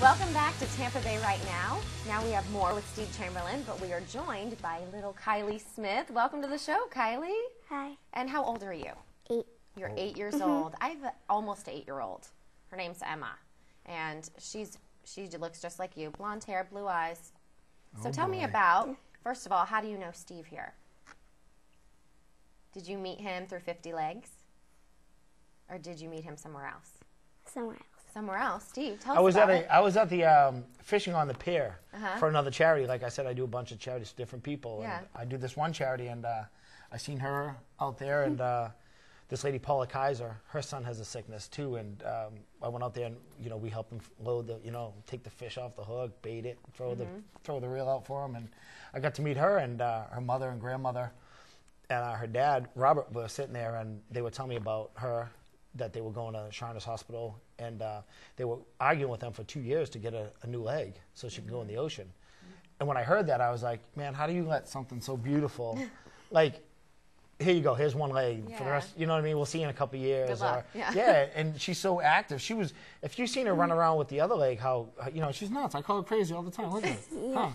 Welcome back to Tampa Bay Right Now. Now we have more with Steve Chamberlain, but we are joined by little Kylie Smith. Welcome to the show, Kylie. Hi. And how old are you? 8. You're 8 years old. I have almost an 8-year-old. Her name's Emma, and she looks just like you, blonde hair, blue eyes. So tell me about, first of all, how do you know Steve here? Did you meet him through 50 Legs, or did you meet him somewhere else? Somewhere else. Somewhere else. Steve, tell us about it. I was at the fishing on the pier for another charity. Like I said, I do a bunch of charities for different people. Yeah. And I do this one charity, and I seen her out there, and this lady, Paula Kaiser, her son has a sickness too, and I went out there, and we helped him load the, take the fish off the hook, bait it, throw the reel out for him, and I got to meet her and her mother and grandmother, and her dad, Robert, were sitting there, and they were telling me about her, that they were going to Shriners Hospital, and they were arguing with them for 2 years to get a new leg so she can go in the ocean. And when I heard that, I was like, man, how do you let something so beautiful, like, here you go, here's one leg for the rest, you know what I mean? We'll see you in a couple of years. Good luck. Yeah, and she's so active. She was, if you've seen her run around with the other leg, she's nuts. I call her crazy all the time. Look at her. Huh.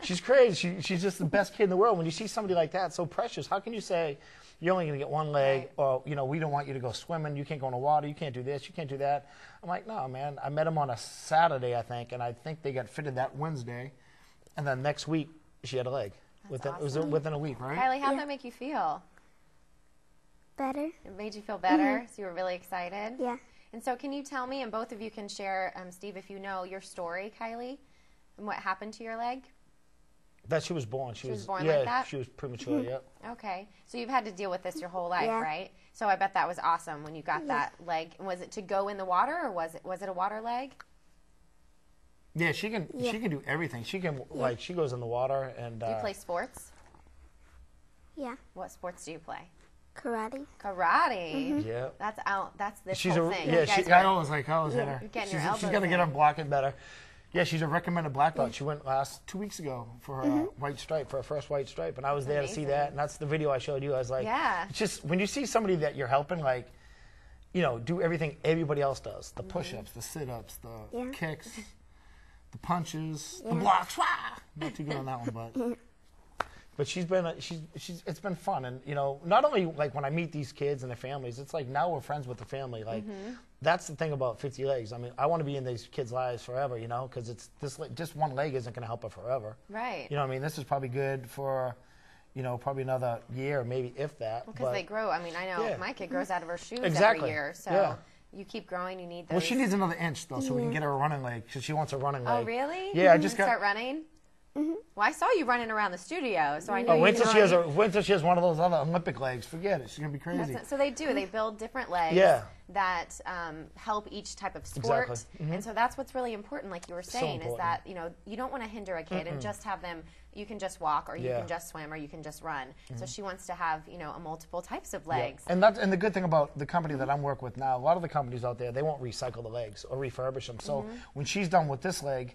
She's crazy. She's just the best kid in the world. When you see somebody like that, so precious, how can you say, you're only going to get one leg, or, we don't want you to go swimming, you can't go in the water, you can't do this, you can't do that. I'm like, no, man. I met him on a Saturday, I think, and I think they got fitted that Wednesday, and then next week, she had a leg. Awesome. It was within a week, right? Kylie, how did that make you feel? Better. It made you feel better, so you were really excited? Yeah. And so can you tell me, and both of you can share, Steve, if you know your story, Kylie, and what happened to your leg? That she was born. She was born like that? She was premature, yep. Okay. So you've had to deal with this your whole life, Yeah. right? So I bet that was awesome when you got that leg. Was it to go in the water, or was it a water leg? Yeah, she can do everything. She can she goes in the water and Do you play sports? Yeah. What sports do you play? Karate. Karate. Yeah. That's this She's whole a thing. yeah. I always hit her. You're getting your elbows She's got to get in. her blocking better. Yeah, she's a recommended black belt. She went 2 weeks ago for her white stripe, for her first white stripe, and I was there to see that. And that's the video I showed you. I was like, it's just when you see somebody that you're helping, like, do everything everybody else does: the push-ups, the sit-ups, the kicks, the punches, the blocks. Wah! Not too good on that one, but she's it's been fun, and not only like when I meet these kids and their families, it's like now we're friends with the family. Like that's the thing about 50 Legs. I mean, I want to be in these kids' lives forever, because it's just one leg isn't going to help her forever. Right. You know what I mean? This is probably good for, probably another year, maybe if that. Because they grow. I mean, I know my kid grows out of her shoes every Exactly. year, so you keep growing. You need those. Well, she needs another inch though, so we can get her a running leg, because she wants a running leg. Oh, really? Yeah, I just got. Start running. Well, I saw you running around the studio, so I know. Wait till she has one of those other Olympic legs. Forget it. She's gonna be crazy. So they do. They build different legs that help each type of sport, and so that's what's really important. Like you were saying, is that you don't want to hinder a kid and just have them. You can just walk, or you can just swim, or you can just run. So she wants to have a multiple types of legs. And the good thing about the company that I'm working with now, a lot of the companies out there, they won't recycle the legs or refurbish them. So when she's done with this leg,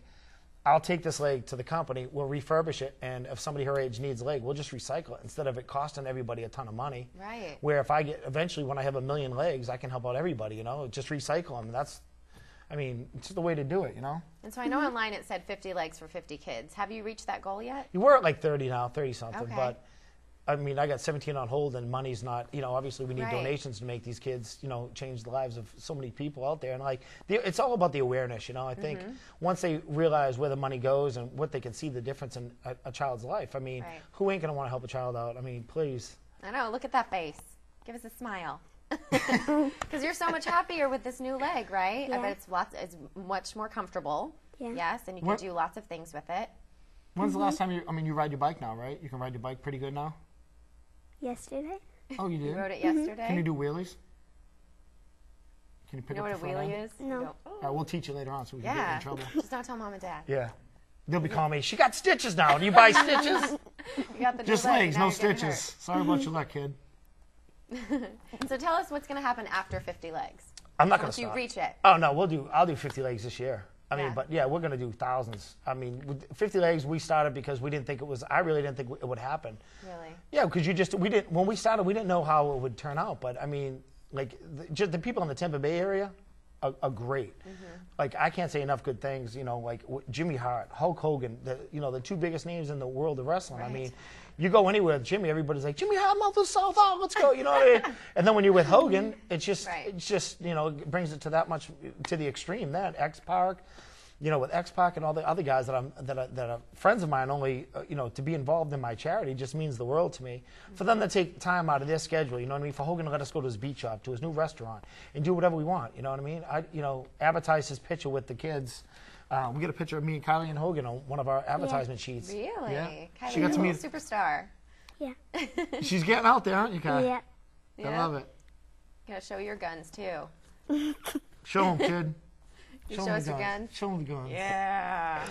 I'll take this leg to the company, we'll refurbish it, and if somebody her age needs a leg, we'll just recycle it instead of it costing everybody a ton of money. Right. Where if eventually when I have 1 million legs, I can help out everybody, just recycle them. That's, it's just the way to do it, And so I know online it said 50 legs for 50 kids. Have you reached that goal yet? We're at like 30 now, 30 something, Okay. but I got 17 on hold, and money's not, obviously we need donations to make these kids, change the lives of so many people out there. And it's all about the awareness, I think once they realize where the money goes and what they can see the difference in a child's life, who ain't going to want to help a child out? Please. I know, look at that face. Give us a smile. Because you're so much happier with this new leg, right? Yeah. I bet it's much more comfortable. Yeah. Yes, and you can do lots of things with it. When's the last time you ride your bike now, right? You can ride your bike pretty good now? Yesterday. Oh, you did? You rode it yesterday? Can you do wheelies? Can you pick You know up what the a front wheelie end? is? No. You go, All right, we'll teach you later on so we can get you in trouble. Just don't tell mom and dad. Yeah. They'll be calling me, she got stitches now. Do you buy stitches? You got the Just new leg, legs, now no you're getting stitches. Sorry about your luck, kid. hurt. So tell us what's going to happen after 50 legs. I'm not going to Once stop. you reach it. Oh, no, I'll do 50 legs this year. Yeah. But yeah, we're going to do thousands. With 50 legs, we started because we didn't think I really didn't think it would happen. Really? Yeah, because when we started, we didn't know how it would turn out. But just the people in the Tampa Bay area are great. Like, I can't say enough good things, you know, like Jimmy Hart, Hulk Hogan, you know, the two biggest names in the world of wrestling. Right. I mean, you go anywhere with Jimmy, everybody's like, Jimmy Hart, Mouth of South, oh, let's go, you know what I mean? And then when you're with Hogan, it's just, you know, it brings it to that much, to the extreme. That X-Pac, you know, with X-Pac and all the other guys that are friends of mine, only, you know, to be involved in my charity just means the world to me. For them to take time out of their schedule, you know what I mean? For Hogan to let us go to his beach shop, to his new restaurant, and do whatever we want, you know what I mean? You know, advertise his picture with the kids. We get a picture of me and Kylie and Hogan on one of our advertisement sheets. Really? Yeah. Kylie, She got to meet superstar. Yeah. She's getting out there, aren't you, Kylie? Yeah. I love it. You gotta show your guns too. Show them, kid. You show us your guns? Show them the guns. Yeah.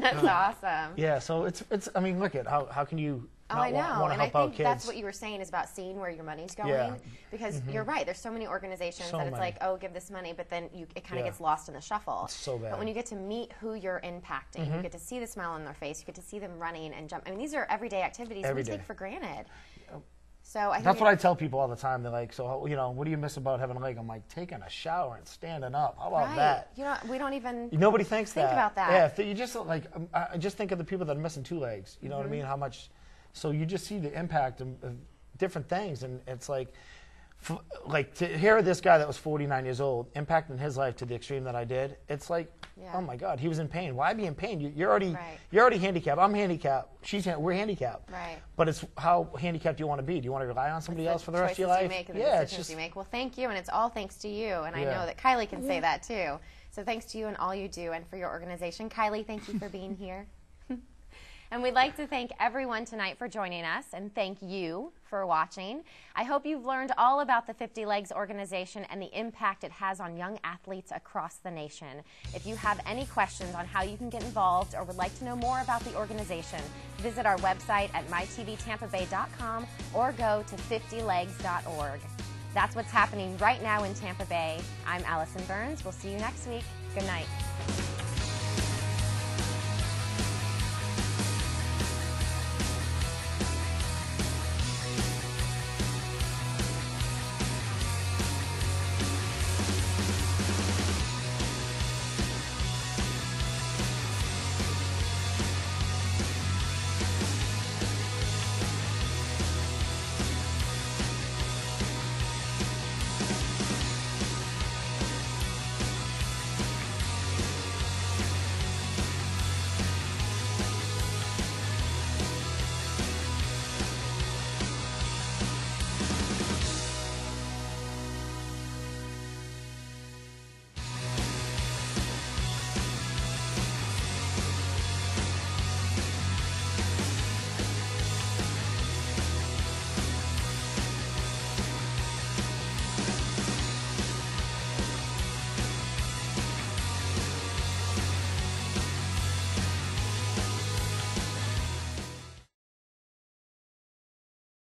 That's awesome. Yeah, so it's. I mean, look at how can you not want to help out kids? That's what you were saying is about seeing where your money's going. Yeah. Because you're right. There's so many organizations that it's like, oh, give this money, but then it kind of gets lost in the shuffle. It's so bad. But when you get to meet who you're impacting, you get to see the smile on their face, you get to see them running and jump. I mean, these are everyday activities we take for granted. So that's what I tell people all the time. They're like, so, you know, what do you miss about having a leg? I'm like, taking a shower and standing up. How about that? You know, we don't even Nobody thinks think about that. Yeah, if you just like, just think of the people that are missing two legs. You know what I mean? How much? So you just see the impact of different things, and it's like to hear this guy that was 49 years old impacting his life to the extreme that I did. It's like, oh my God, he was in pain. Why be in pain? You're already handicapped. I'm handicapped. We're handicapped. Right. But it's how handicapped do you want to be? Do you want to rely on somebody else for the rest of your life? The decisions you make. Well, thank you, and it's all thanks to you. And I know that Kylie can say that too. So thanks to you and all you do, and for your organization. Kylie, thank you for being here. And we'd like to thank everyone tonight for joining us, and thank you for watching. I hope you've learned all about the 50 Legs organization and the impact it has on young athletes across the nation. If you have any questions on how you can get involved or would like to know more about the organization, visit our website at mytvtampabay.com or go to 50legs.org. That's what's happening right now in Tampa Bay. I'm Allison Burns. We'll see you next week. Good night.